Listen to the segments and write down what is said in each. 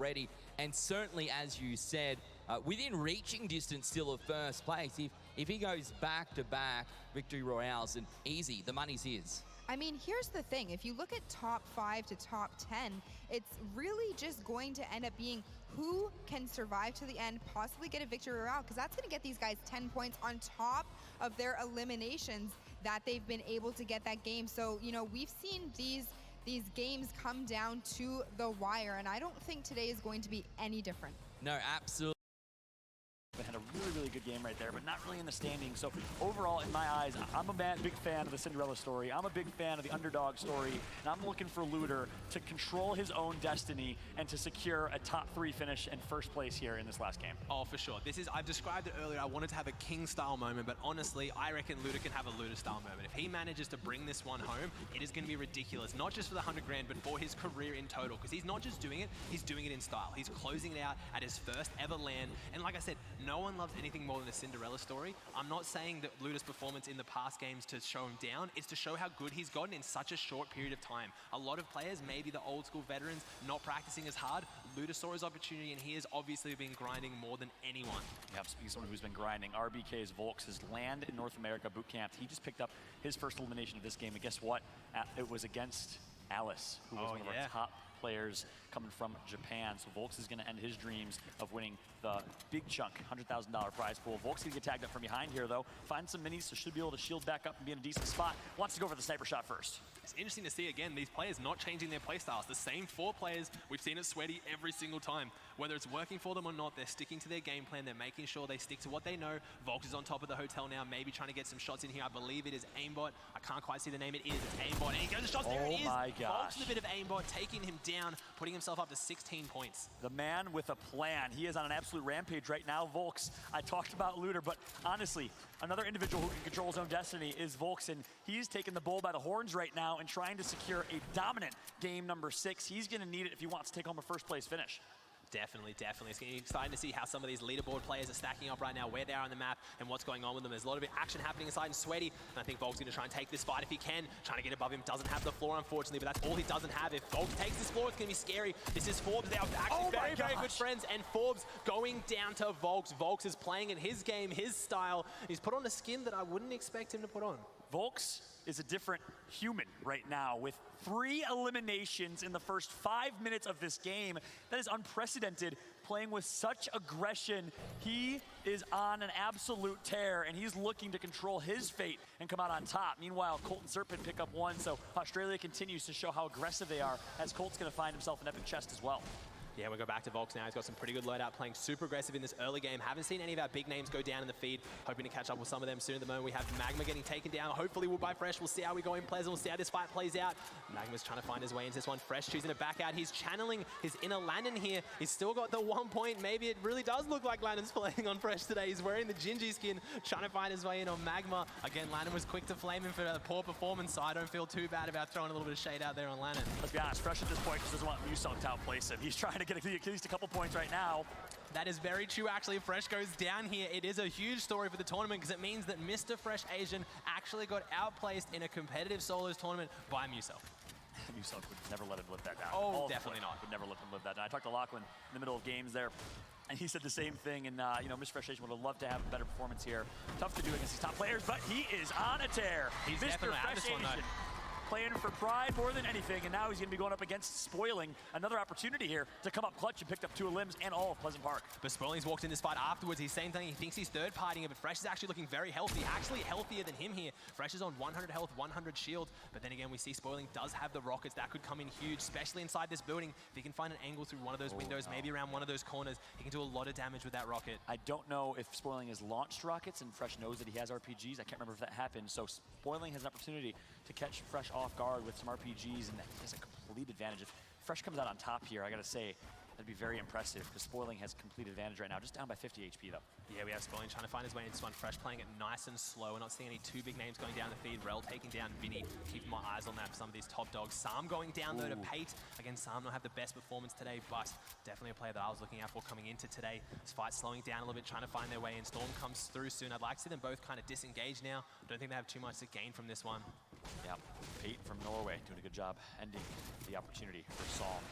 already. And certainly, as you said, within reaching distance still of first place. If he goes back-to-back victory royales, and easy, the money's his. I mean, here's the thing. If you look at top 5 to top 10, it's really just going to end up being who can survive to the end, possibly get a victory royale, because that's going to get these guys 10 points on top of their eliminations that they've been able to get that game. So, you know, we've seen these games come down to the wire, and I don't think today is going to be any different. No, absolutely. Had a really, really good game right there, but not really in the standings. So overall, in my eyes, I'm a big fan of the Cinderella story. I'm a big fan of the underdog story, and I'm looking for Looter to control his own destiny and to secure a top 3 finish and first place here in this last game. Oh, for sure. I've described it earlier. I wanted to have a king-style moment, but honestly, I reckon Looter can have a Looter-style moment. If he manages to bring this one home, it is going to be ridiculous, not just for the 100 grand, but for his career in total, because he's not just doing it, he's doing it in style. He's closing it out at his first ever LAN, and like I said, no one loves anything more than a Cinderella story. I'm not saying that Looter's performance in the past games to show him down. It's to show how good he's gotten in such a short period of time. A lot of players, maybe the old school veterans, not practicing as hard. Looter saw his opportunity, and he has obviously been grinding more than anyone. Yeah, speaking of someone who's been grinding, RBK's Volks has landed in North America boot camp. He just picked up his first elimination of this game, and guess what? It was against Alice, who was one of our top players coming from Japan. So Volks is going to end his dreams of winning the big chunk, $100,000 prize pool. Volks going to get tagged up from behind here, though. Find some minis, so should be able to shield back up and be in a decent spot. Wants to go for the sniper shot first. It's interesting to see, again, these players not changing their playstyles. The same 4 players, we've seen it Sweaty every single time. Whether it's working for them or not, they're sticking to their game plan. They're making sure they stick to what they know. Volks is on top of the hotel now, maybe trying to get some shots in here. I believe it is aimbot. I can't quite see the name. It is. It's aimbot. And he goes to shots. There it is. Oh my gosh. Volks with a bit of aimbot, taking him down, putting himself up to 16 points. The man with a plan. He is on an absolute rampage right now, Volks. I talked about Looter, but honestly, another individual who can control his own destiny is Volks, and he's taking the bull by the horns right now and trying to secure a dominant game number 6. He's going to need it if he wants to take home a first place finish. Definitely, definitely. It's getting exciting to see how some of these leaderboard players are stacking up right now, where they are on the map and what's going on with them. There's a lot of action happening inside in Sweaty, and I think Volk's going to try and take this fight if he can. Trying to get above him, doesn't have the floor, unfortunately, but that's all he doesn't have. If Volk takes this floor, it's going to be scary. This is Forbes. They are actually very, very good friends, and Forbes going down to Volks. Volks is playing in his game, his style. He's put on a skin that I wouldn't expect him to put on. Volks is a different human right now with 3 eliminations in the first 5 minutes of this game. That is unprecedented, playing with such aggression. He is on an absolute tear, and he's looking to control his fate and come out on top. Meanwhile, Colt and Serpent pick up 1, so Australia continues to show how aggressive they are, as Colt's going to find himself an epic chest as well. Yeah, we go back to Volks now. He's got some pretty good loadout, playing super aggressive in this early game. Haven't seen any of our big names go down in the feed. Hoping to catch up with some of them soon. At the moment, we have Magma getting taken down. Hopefully, we'll buy Fresh. We'll see how we go in Pleasant. We'll see how this fight plays out. Magma's trying to find his way into this one. Fresh choosing to back out. He's channeling his inner Landon here. He's still got the 1 point. Maybe it really does look like Landon's playing on Fresh today. He's wearing the Gingy skin, trying to find his way in on Magma. Again, Landon was quick to flame him for a poor performance, so I don't feel too bad about throwing a little bit of shade out there on Landon. Let's be honest, Fresh at this point just doesn't want Musong to outplace him. He's trying to get at least a couple points right now. That is very true, actually. Fresh goes down here. It is a huge story for the tournament because it means that Mr. Fresh Asian actually got outplaced in a competitive solos tournament by Musel. Musel would never let him live that down. Oh, definitely not. Would never let him live that down. I talked to Lachlan in the middle of games there, and he said the same thing. And you know, Mr. Fresh Asian would have loved to have a better performance here. Tough to do against these top players, but he is on a tear. He's Mr. definitely out of this one, though. Playing for pride more than anything, and now he's going to be going up against Spoiling. Another opportunity here to come up clutch and picked up 2 limbs and all of Pleasant Park. But Spoiling's walked in this fight afterwards. He's saying something. He thinks he's third-partying it, but Fresh is actually looking very healthy, actually healthier than him here. Fresh is on 100 health, 100 shield, but then again, we see Spoiling does have the rockets. That could come in huge, especially inside this building. If he can find an angle through one of those windows, maybe around one of those corners, he can do a lot of damage with that rocket. I don't know if Spoiling has launched rockets and Fresh knows that he has RPGs. I can't remember if that happened. So Spoiling has an opportunity to catch Fresh off guard with some RPGs, and he has a complete advantage. If Fresh comes out on top here, I gotta say, that'd be very impressive, because Spoiling has complete advantage right now, just down by 50 HP though. Yeah, we have Spoiling trying to find his way into this one. Fresh playing it nice and slow. We're not seeing any 2 big names going down the feed. Rel taking down Vinny. Keeping my eyes on that for some of these top dogs. Sam going down though to Pate. Again, Sam not have the best performance today, but definitely a player that I was looking out for coming into today. This fight slowing down a little bit, trying to find their way in. Storm comes through soon. I'd like to see them both kind of disengage now. I don't think they have too much to gain from this one. Yeah, Pate from Norway doing a good job ending the opportunity for Psalm,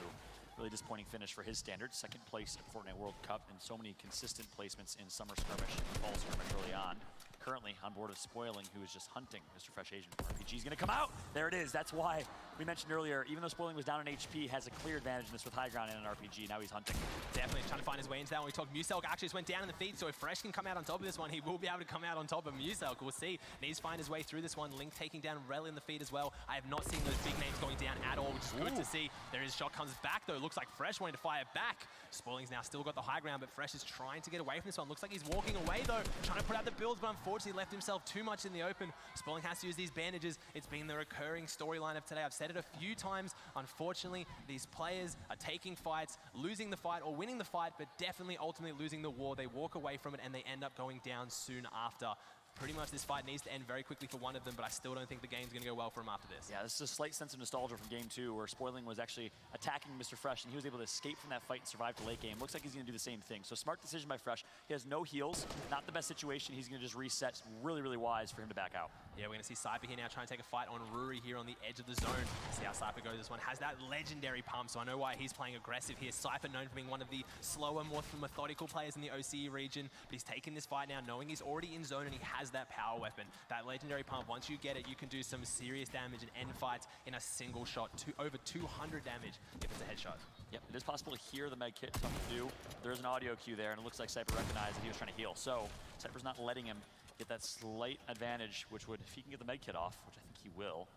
who Really disappointing finish for his standards. Second place at Fortnite World Cup and so many consistent placements in summer skirmish and fall skirmish early on. Currently on board of Spoiling, who is just hunting Mr. Fresh Asian. RPG's gonna come out. There it is. That's why we mentioned earlier, even though Spoiling was down in HP, has a clear advantage in this with high ground and an RPG. Now he's hunting. Definitely trying to find his way into that one. We talked Muselk actually just went down in the feed, so if Fresh can come out on top of this one, he will be able to come out on top of Muselk. We'll see. Needs to find his way through this one. Link taking down Rel in the feed as well. I have not seen those big names going down at all, which is good to see. There is shot comes back though. Looks like Fresh wanting to fire back. Spoiling's now still got the high ground, but Fresh is trying to get away from this one. Looks like he's walking away though, trying to put out the builds, but unfortunately left himself too much in the open. Spoiling has to use these bandages. It's been the recurring storyline of today. I've said it a few times. Unfortunately, these players are taking fights, losing the fight or winning the fight, but definitely ultimately losing the war. They walk away from it and they end up going down soon after. Pretty much this fight needs to end very quickly for one of them, but I still don't think the game's going to go well for him after this. Yeah, this is a slight sense of nostalgia from game 2 where Spoiling was actually attacking Mr. Fresh and he was able to escape from that fight and survive to late game. Looks like he's going to do the same thing. So smart decision by Fresh. He has no heals, not the best situation. He's going to just reset. Really, really wise for him to back out. Yeah, we're going to see Cypher here now trying to take a fight on Ruri here on the edge of the zone. See how Cypher goes. This one has that legendary pump, so I know why he's playing aggressive here. Cypher known for being one of the slower, more methodical players in the OCE region, but he's taking this fight now knowing he's already in zone and he has that power weapon. That legendary pump, once you get it, you can do some serious damage and end fights in a single shot. Over 200 damage if it's a headshot. Yep, it is possible to hear the med kit, tough to do. There's an audio cue there, and it looks like Cypher recognized that he was trying to heal. So Cypher's not letting him get that slight advantage, which would, if he can get the med kit off, which I think he will,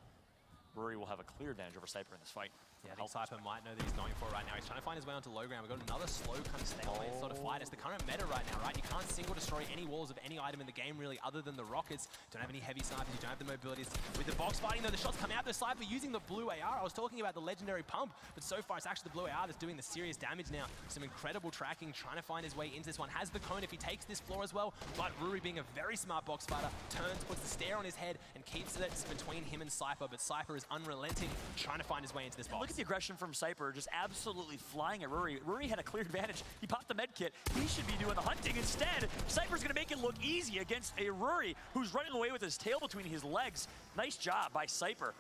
Rory will have a clear advantage over Cypher in this fight. Yeah, I think Cypher might know that he's going for it right now. He's trying to find his way onto low ground. We've got another slow kind of stay away sort of fight. It's the current meta right now, right? You can't single destroy any walls of any item in the game really other than the rockets. Don't have any heavy snipers, you don't have the mobilities. With the box fighting though, the shots come out though. Cypher using the blue AR. I was talking about the legendary pump, but so far it's actually the blue AR that's doing the serious damage now. Some incredible tracking, trying to find his way into this one. Has the cone if he takes this floor as well, but Ruri being a very smart box fighter, turns, puts the stare on his head and keeps it between him and Cypher, but Cypher is unrelenting, trying to find his way into this box. Look at the aggression from Cypher, just absolutely flying at Ruri. Ruri had a clear advantage. He popped the med kit. He should be doing the hunting. Instead, Cypher's gonna make it look easy against a Ruri who's running away with his tail between his legs. Nice job by Cypher.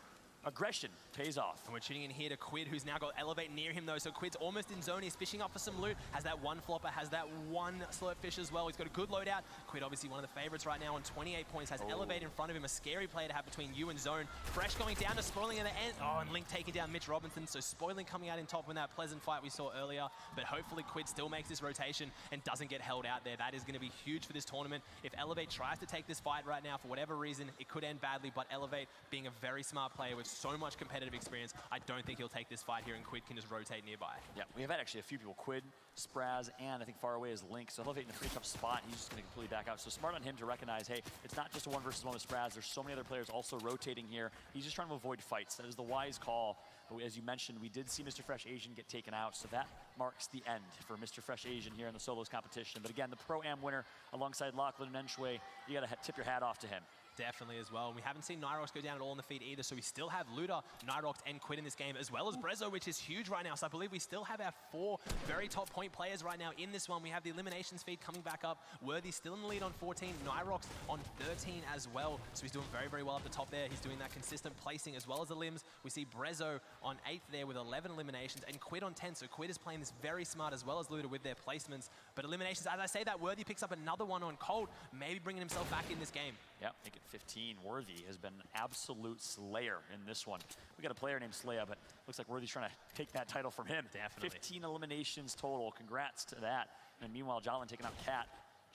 Aggression pays off. And we're tuning in here to Quid, who's now got Elevate near him though, so Quid's almost in zone. He's fishing up for some loot, has that one flopper, has that one slurp fish as well. He's got a good loadout. Quid obviously one of the favorites right now on 28 points, has Elevate in front of him, a scary player to have between you and zone. Fresh going down to Spoiling at the end. Oh, and Link taking down Mitch Robinson, so Spoiling coming out in top in that pleasant fight we saw earlier, but hopefully Quid still makes this rotation and doesn't get held out there. That is going to be huge for this tournament. If Elevate tries to take this fight right now, for whatever reason, it could end badly, but Elevate being a very smart player with so much competitive experience, I don't think he'll take this fight here and Quid can just rotate nearby. Yeah, we have had actually a few people, Quid, Spraz, and I think far away is Link, so Elevate in a pretty tough spot. He's just going to completely back out. So smart on him to recognize, hey, it's not just a 1 versus 1 with Spraz. There's so many other players also rotating here. He's just trying to avoid fights. That is the wise call. But as you mentioned, we did see Mr. Fresh Asian get taken out, so that marks the end for Mr. Fresh Asian here in the solos competition. But again, the Pro-Am winner alongside Lachlan and Enshway, you got to tip your hat off to him. Definitely as well. And we haven't seen Nyrox go down at all in the feed either, so we still have Luda, Nyrox, and Quid in this game, as well as breso, which is huge right now. So I believe we still have our 4 very top point players right now in this one. We have the eliminations feed coming back up. Worthy still in the lead on 14, Nyrox on 13 as well. So he's doing very, very well at the top there. He's doing that consistent placing as well as the limbs. We see breso on 8th there with 11 eliminations, and Quid on 10. So Quid is playing this very smart as well as Luda with their placements. But eliminations, as I say that, Worthy picks up another one on Cold, maybe bringing himself back in this game. Yep, make it 15. Worthy has been an absolute slayer in this one. We got a player named Slaya, but looks like Worthy's trying to take that title from him. Definitely. 15 eliminations total. Congrats to that. And meanwhile, Jalen taking out Cat.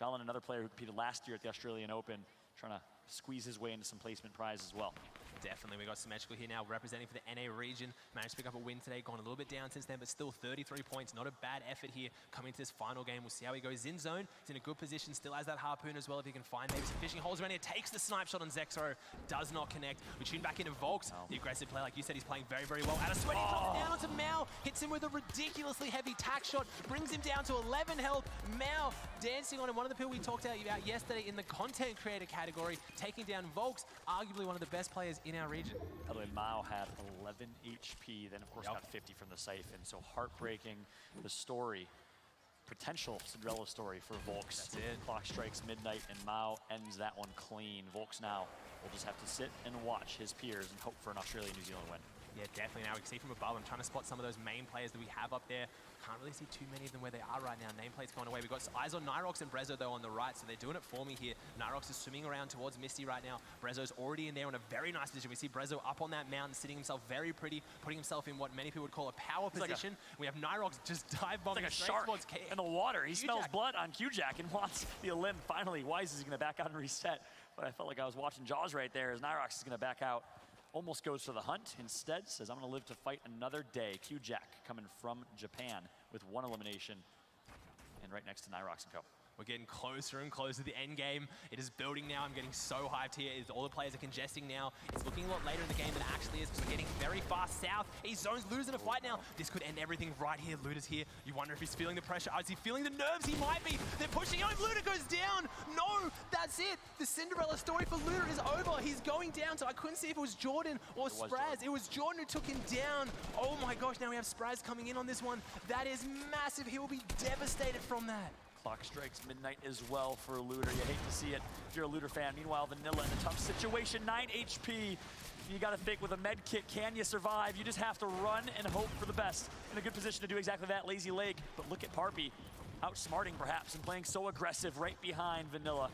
Jalen, another player who competed last year at the Australian Open, trying to squeeze his way into some placement prize as well. Definitely. We got Symmetrical here now representing for the NA region. Managed to pick up a win today, gone a little bit down since then, but still 33 points. Not a bad effort here coming into this final game. We'll see how he goes in zone. He's in a good position, still has that harpoon as well if he can find maybe some fishing holes around here. Takes the snipe shot on Zexro, does not connect. We tune back into Volks, the aggressive player. Like you said, he's playing very, very well. Out of sweat, he drops down onto Mao, hits him with a ridiculously heavy tack shot, brings him down to 11 health. Mao dancing on him. One of the people we talked about yesterday in the content creator category, taking down Volks, arguably one of the best players in our region. By the way, Mao had 11 HP, then of course got 50 from the Siphon. So heartbreaking, the story, potential Cinderella story for Volks. That's it. Clock strikes midnight and Mao ends that one clean. Volks now will just have to sit and watch his peers and hope for an Australia-New Zealand win. Yeah, definitely. Now we can see from above, I'm trying to spot some of those main players that we have up there. Can't really see too many of them where they are right now. Nameplate's going away. We've got eyes on Nyrox and breso, though, on the right, so they're doing it for me here. Nyrox is swimming around towards Misty right now. breso's already in there in a very nice position. We see breso up on that mountain, sitting himself very pretty, putting himself in what many people would call a power position. We have Nyrox just dive bombing like a shark in the water. He smells blood on Q-Jack and wants the limb. Finally, Wise is going to back out and reset. But I felt like I was watching Jaws right there as Nyrox is going to back out. Almost goes for the hunt. Instead, says, I'm going to live to fight another day. Q-Jack coming from Japan with 1 elimination. And right next to Nyrox and co. We're getting closer and closer to the end game. It is building now. I'm getting so hyped here. All the players are congesting now. It's looking a lot later in the game than it actually is because we're getting very fast south. He zones Luda's in a fight now. This could end everything right here. Luda's here. You wonder if he's feeling the pressure. Is he feeling the nerves? He might be. They're pushing him. Luda goes down. No, that's it. The Cinderella story for Luda is over. He's going down. So I couldn't see if it was Jordan or Spraz. It was Jordan who took him down. Oh my gosh, now we have Spraz coming in on this one. That is massive. He will be devastated from that. Clock strikes midnight as well for Luda. You hate to see it if you're a Luda fan. Meanwhile, Vanilla in a tough situation, 9 HP. You got to think with a med kit, can you survive? You just have to run and hope for the best. In a good position to do exactly that, Lazy Leg. But look at Parpy, outsmarting perhaps and playing so aggressive right behind Vanilla.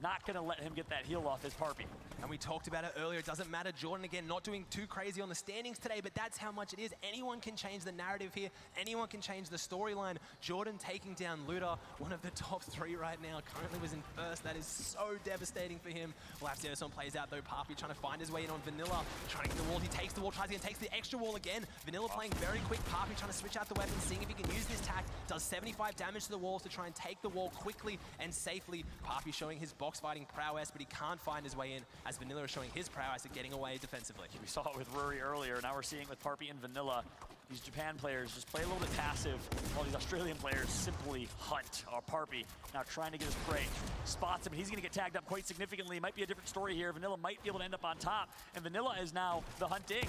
Not going to let him get that heal off his Parpy. And we talked about it earlier. It doesn't matter. Jordan, again, not doing too crazy on the standings today, but that's how much it is. Anyone can change the narrative here. Anyone can change the storyline. Jordan taking down Luda, one of the top 3 right now. Currently was in first. That is so devastating for him. We'll have to see how this one plays out, though. Parpy trying to find his way in on Vanilla. Trying to get the wall. He takes the wall, tries again, takes the extra wall again. Vanilla playing very quick. Parpy trying to switch out the weapon, seeing if he can use this tack. Does 75 damage to the walls to try and take the wall quickly and safely. Parpy showing his box fighting prowess, but he can't find his way in as Vanilla is showing his prowess at getting away defensively. We saw it with Rory earlier. Now we're seeing it with Parpy and Vanilla. These Japan players just play a little bit passive, while these Australian players simply hunt. Parpy now trying to get his prey. Spots him, and he's going to get tagged up quite significantly. It might be a different story here. Vanilla might be able to end up on top, and Vanilla is now the hunting.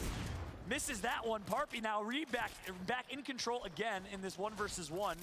Misses that one. Parpy now back in control again in this 1 versus 1.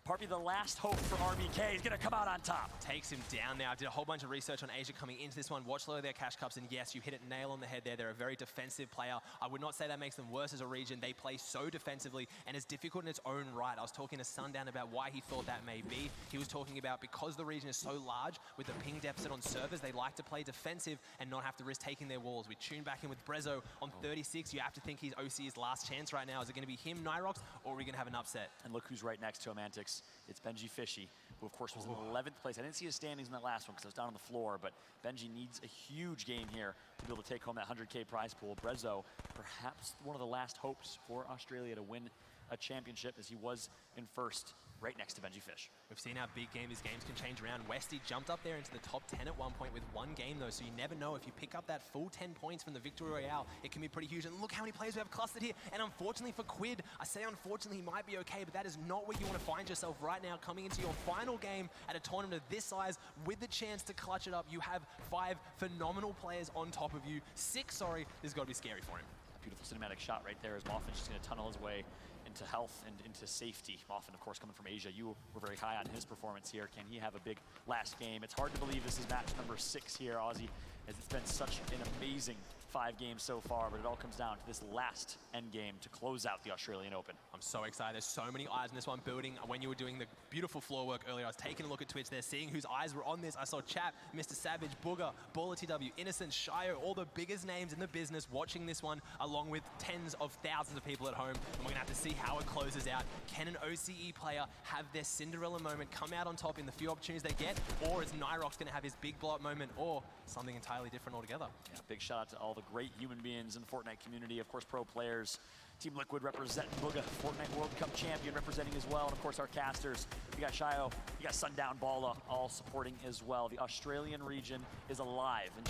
Parpy, the last hope for RBK, is going to come out on top. Takes him down now. Did a whole bunch of research on Asia coming into this one. Watch low their cash cups, and yes, you hit it nail on the head there. They're a very defensive player. I would not say that makes them worse as a region. They play so defensively, and it's difficult in its own right. I was talking to Sundown about why he thought that may be. He was talking about because the region is so large, with the ping deficit on servers, they like to play defensive and not have to risk taking their walls. We tune back in with breso on 36. You have to think he's OC's last chance right now. Is it going to be him, Nyrox, or are we going to have an upset? And look who's right next to him, Antix. It's Benji Fishy, who of course was in 11th place. I didn't see his standings in that last one because I was down on the floor, but Benji needs a huge game here to be able to take home that 100K prize pool. breso, perhaps one of the last hopes for Australia to win a championship, as he was in first, right next to Benji Fish. We've seen how big these games can change around. Westy jumped up there into the top 10 at one point with 1 game though, so you never know. If you pick up that full 10 points from the Victory Royale, it can be pretty huge. And look how many players we have clustered here. And unfortunately for Quid, I say unfortunately he might be okay, but that is not where you want to find yourself right now, coming into your final game at a tournament of this size with the chance to clutch it up. You have 5 phenomenal players on top of you. 6, sorry. This has got to be scary for him. A beautiful cinematic shot right there as Moffin's just going to tunnel his way into health and into safety. Moffin, of course, coming from Asia. You were very high on his performance here. Can he have a big last game? It's hard to believe this is match number 6 here, Aussie, as it's been such an amazing 5 games so far, but it all comes down to this last end game to close out the Australian Open. I'm so excited. There's so many eyes in this one building. When you were doing the beautiful floor work earlier, I was taking a look at Twitch there, seeing whose eyes were on this. I saw Chap, Mr. Savage, Booger, Bola TW, Innocent, Shio, all the biggest names in the business watching this one, along with tens of thousands of people at home. And we're going to have to see how it closes out. Can an OCE player have their Cinderella moment, come out on top in the few opportunities they get, or is Nyrox going to have his big blow-up moment, or something entirely different altogether? Yeah, big shout out to all the great human beings in the Fortnite community, of course, pro players. Team Liquid representing Booga, Fortnite World Cup champion representing as well, and of course our casters. You got Shio, you got Sundown Bola, all supporting as well. The Australian region is alive, and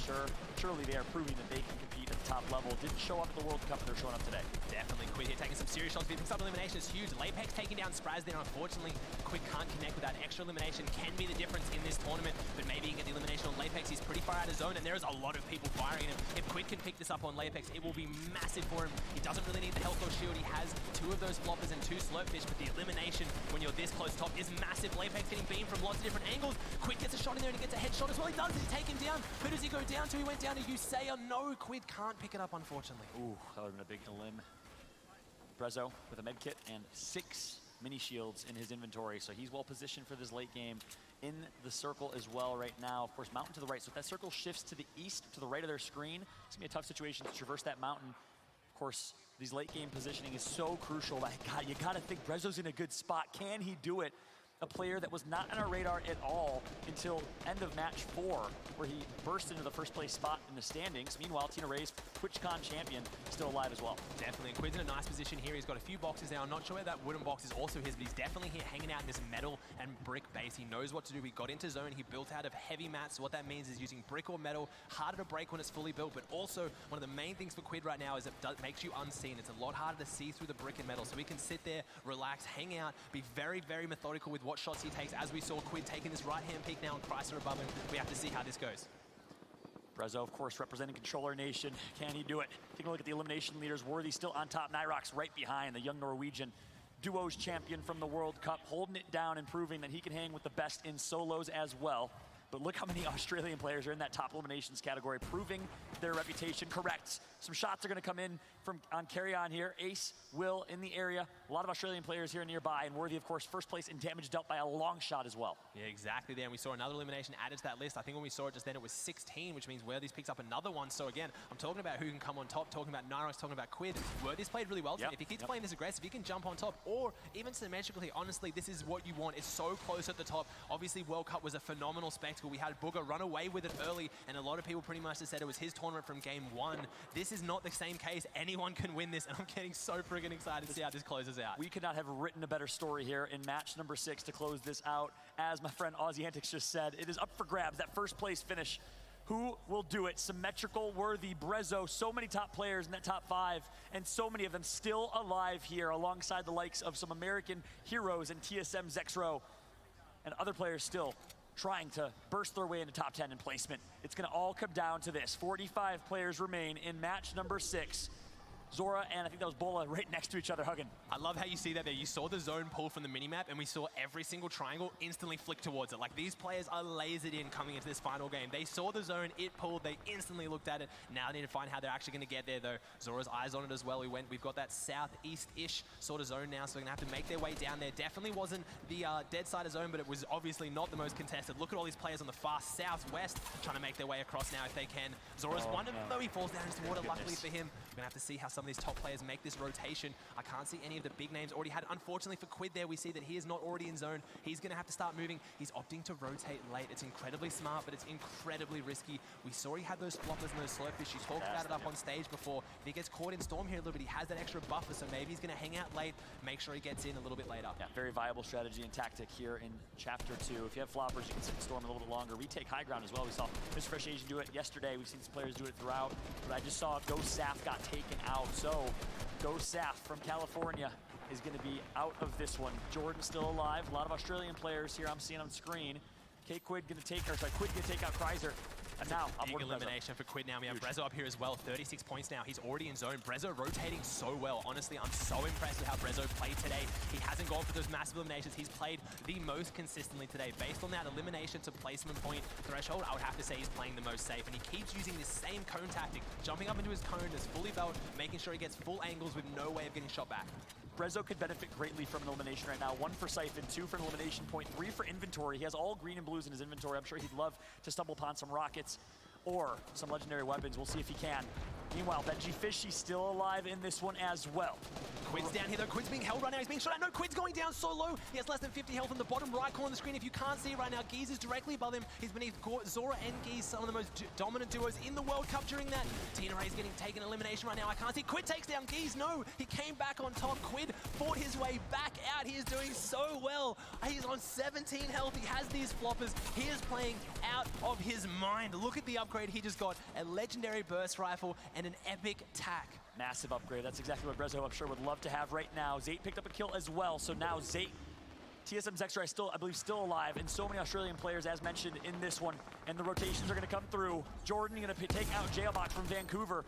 surely they are proving that they can compete at the top level. Didn't show up at the World Cup, they're showing up today. Definitely. Quid here taking some serious shots. Picking up elimination is huge. Lapex taking down Spraz there. Unfortunately, Quid can't connect with that. Extra elimination can be the difference in this tournament, but maybe you can get the elimination on Lapex. He's pretty far out of zone, and there is a lot of people firing at him. If Quid can pick this up on Lapex, it will be massive for him. He doesn't really need the health or shield. He has 2 of those floppers and 2 slurpfish, but the elimination when you're this close top is massive. Lapex getting beamed from lots of different angles. Quid gets a shot in there and he gets a headshot as well. He does take him down. Who does he go down to? He went down to Usea. No, Quid can't pick it up, unfortunately. Ooh, that would have been a big elim. Breso with a med kit and 6 mini shields in his inventory, so he's well positioned for this late game. In the circle as well right now. Of course, mountain to the right. So if that circle shifts to the east, to the right of their screen, it's gonna be a tough situation to traverse that mountain. Of course, these late game positioning is so crucial. God, you gotta think Breso's in a good spot. Can he do it? A player that was not on our radar at all until end of match 4, where he burst into the first place spot in the standings. Meanwhile, Tina Ray's TwitchCon champion still alive as well. Definitely, and Quid's in a nice position here. He's got a few boxes now. I'm not sure where that wooden box is also his, but he's definitely here hanging out in this metal and brick base. He knows what to do. He got into zone. He built out of heavy mats. So what that means is using brick or metal, harder to break when it's fully built, but also one of the main things for Quid right now is it makes you unseen. It's a lot harder to see through the brick and metal. So he can sit there, relax, hang out, be very, very methodical with what shots he takes. As we saw Quid taking this right-hand peek now and Chrysler above him. We have to see how this goes. Breso, of course, representing Controller Nation. Can he do it? Taking a look at the elimination leaders. Worthy still on top. Nyrox right behind, the young Norwegian duos champion from the World Cup, holding it down and proving that he can hang with the best in solos as well. But look how many Australian players are in that top eliminations category, proving their reputation correct. Some shots are going to come in from on carry on here. Ace, Will in the area. A lot of Australian players here nearby, and Worthy, of course, first place in damage dealt by a long shot as well. Yeah, exactly there. And we saw another elimination added to that list. I think when we saw it just then, it was 16, which means Worthy's picks up another one. So again, I'm talking about who can come on top, talking about Nyrox, talking about Quid. Worthy's played really well today. If he keeps playing this aggressive, he can jump on top, or even symmetrically. Honestly, this is what you want. It's so close at the top. Obviously, World Cup was a phenomenal spectacle. We had Booger run away with it early, and a lot of people pretty much just said it was his tournament from game 1. This is not the same case. Anyone can win this, and I'm getting so friggin' excited to see how this closes out. We could not have written a better story here in match number 6 to close this out. As my friend Aussie Antics just said, it is up for grabs, that first place finish. Who will do it? Symmetrical, Worthy, Breso, so many top players in that top 5, and so many of them still alive here alongside the likes of some American heroes and TSM Zexro and other players still trying to burst their way into top 10 in placement. It's gonna all come down to this. 45 players remain in match number 6. Zora and I think that was Bola right next to each other hugging. I love how you see that there. You saw the zone pull from the minimap, and we saw every single triangle instantly flick towards it. Like, these players are lasered in coming into this final game. They saw the zone, it pulled, they instantly looked at it. Now they need to find how they're actually going to get there, though. Zora's eyes on it as well. We've got that southeast-ish sort of zone now, so they're going to have to make their way down there. Definitely wasn't the dead side of zone, but it was obviously not the most contested. Look at all these players on the far southwest trying to make their way across now if they can. Zora's one of them, though. He falls down into water, luckily for him. We're going to have to see how some of these top players make this rotation. I can't see any of the big names already had. Unfortunately for Quid there, we see that he is not already in zone. He's going to have to start moving. He's opting to rotate late. It's incredibly smart, but it's incredibly risky. We saw he had those floppers and those slurpfish. He talked about it up on stage before. If he gets caught in Storm here a little bit, he has that extra buffer, so maybe he's going to hang out late, make sure he gets in a little bit later. Yeah, very viable strategy and tactic here in Chapter 2. If you have floppers, you can sit in Storm a little bit longer. We take high ground as well. We saw Mr. Fresh Asian do it yesterday. We've seen some players do it throughout, but I just saw Ghost Saf got taken out. So Ghost Saf from California is going to be out of this one. Jordan still alive. A lot of Australian players here I'm seeing on screen. Quid going to take, or sorry, Quid going to take out Chrysler. And now, big elimination for Quid now. We have Breso up here as well, 36 points now. He's already in zone. Breso rotating so well. Honestly, I'm so impressed with how Breso played today. He hasn't gone for those massive eliminations. He's played the most consistently today. Based on that elimination to placement point threshold, I would have to say he's playing the most safe. And he keeps using this same cone tactic, jumping up into his cone that's fully built, making sure he gets full angles with no way of getting shot back. Breso could benefit greatly from an elimination right now. 1 for Siphon, 2 for an elimination point, 3 for inventory. He has all green and blues in his inventory. I'm sure he'd love to stumble upon some rockets or some legendary weapons. We'll see if he can. Meanwhile, Benji Fishy still alive in this one as well. Quid's down here though. Quid's being held right now. He's being shot at. No, Quid's going down so low. He has less than 50 health on the bottom right corner of the screen. If you can't see it right now, Geese is directly above him. He's beneath Zora and Geese, some of the most dominant duos in the World Cup during that. Tina Ray's getting taken elimination right now. I can't see. Quid takes down Geese. No, he came back on top. Quid fought his way back out. He is doing so well. He's on 17 health. He has these floppers. He is playing out of his mind. Look at the upgrade he just got. A legendary burst rifle and an epic tack. Massive upgrade. That's exactly what Breso, I'm sure, would love to have right now. Zate picked up a kill as well, so now Zate, TSM Zextra, I believe, still alive, and so many Australian players, as mentioned, in this one. And the rotations are going to come through. Jordan going to take out Jailbot from Vancouver.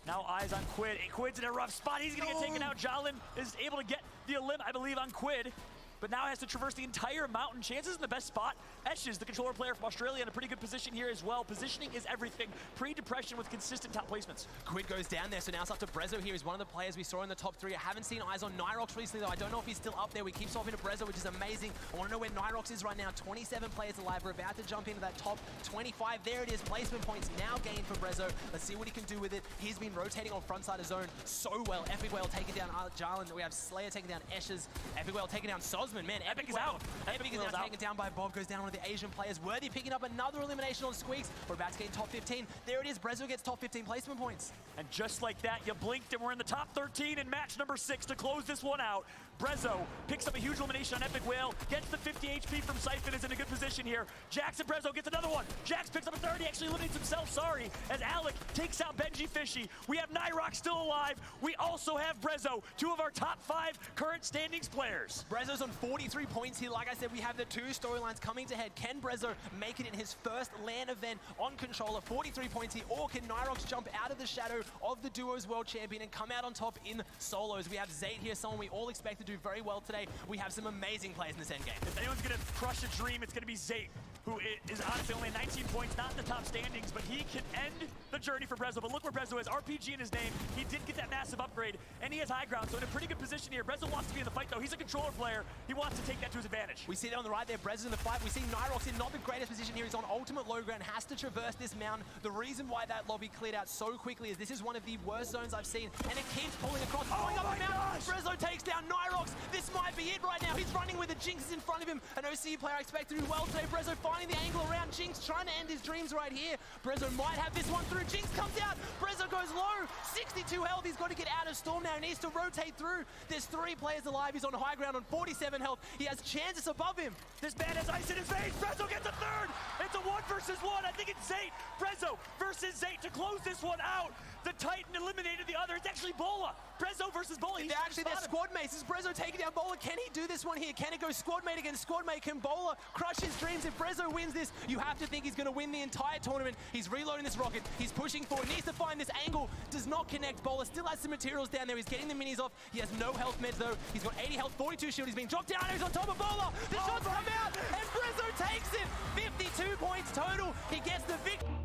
Now eyes on Quid. Quid's in a rough spot. He's going to get taken out. Jalen is able to get the elim, I believe, on Quid. but now has to traverse the entire mountain. Chances in the best spot. Eshes, the controller player from Australia, in a pretty good position here as well. Positioning is everything. Pre-depression with consistent top placements. Quid goes down there, so now it's up to breso here. He's one of the players we saw in the top 3. I haven't seen eyes on Nyrox recently, though. I don't know if he's still up there. We keep swapping to breso, which is amazing. I want to know where Nyrox is right now. 27 players alive. We're about to jump into that top 25. There it is. Placement points now gained for breso. Let's see what he can do with it. He's been rotating on front side of zone so well. Epic Whale taking down Jarlan. We have Slayer taking down Eshes. Epic Whale taking down Sosman. Man, Epic is out. Epic is now taken down by Bob. Goes down one of the Asian players. Worthy picking up another elimination on Squeaks. We're about to get in top 15. There it is. breso gets top 15 placement points. And just like that, you blinked and we're in the top 13 in match number 6 to close this one out. breso picks up a huge elimination on Epic Whale, gets the 50 HP from Siphon, is in a good position here. Jax and breso gets another one. Jax picks up a 30, actually eliminates himself, sorry, as Alec takes out Benji Fishy. We have Nyrox still alive. We also have breso, 2 of our top 5 current standings players. breso's on 43 points here. Like I said, we have the 2 storylines coming to head. Can breso make it in his first LAN event on controller? 43 points here, or can Nyrox jump out of the shadow of the duos world champion and come out on top in solos? We have Zayt here, someone we all expect to do very well today. We have some amazing players in this endgame. If anyone's gonna crush a dream, it's gonna be Zayt, who is honestly only 19 points, not in the top standings, but he can end the journey for breso. But look where breso is, RPG in his name. He did get that massive upgrade, and he has high ground, so in a pretty good position here. breso wants to be in the fight, though. He's a controller player. He wants to take that to his advantage. We see that on the right there, breso's in the fight. We see Nyrox in not the greatest position here. He's on ultimate low ground, has to traverse this mountain. The reason why that lobby cleared out so quickly is this is one of the worst zones I've seen, and it keeps pulling across, going up the mountain. breso takes down Nyrox. This might be it right now. He's running with it. Jinx is in front of him. An OCE player I expect to do well today. breso finding the angle around Jinx, trying to end his dreams right here. breso might have this one through. Jinx comes out. breso goes low. 62 health. He's got to get out of Storm now. He needs to rotate through. There's 3 players alive. He's on high ground on 47 health. He has chances above him. This man has ice in his veins. breso gets a 3rd. It's a 1 versus 1. I think it's Zayt. breso versus Zayt to close this one out. The Titan eliminated the other. It's actually Bola. breso versus Bola. They're actually their squad mates. Is breso taking down Bola? Can he do this one here? Can it go squad mate against squad mate? Can Bola crush his dreams? If breso wins this, you have to think he's going to win the entire tournament. He's reloading this rocket. He's pushing forward. Needs to find this angle. Does not connect. Bola still has some materials down there. He's getting the minis off. He has no health meds though. He's got 80 health, 42 shield. He's being dropped down. He's on top of Bola. The shots come out and breso takes it. 52 points total. He gets the victory.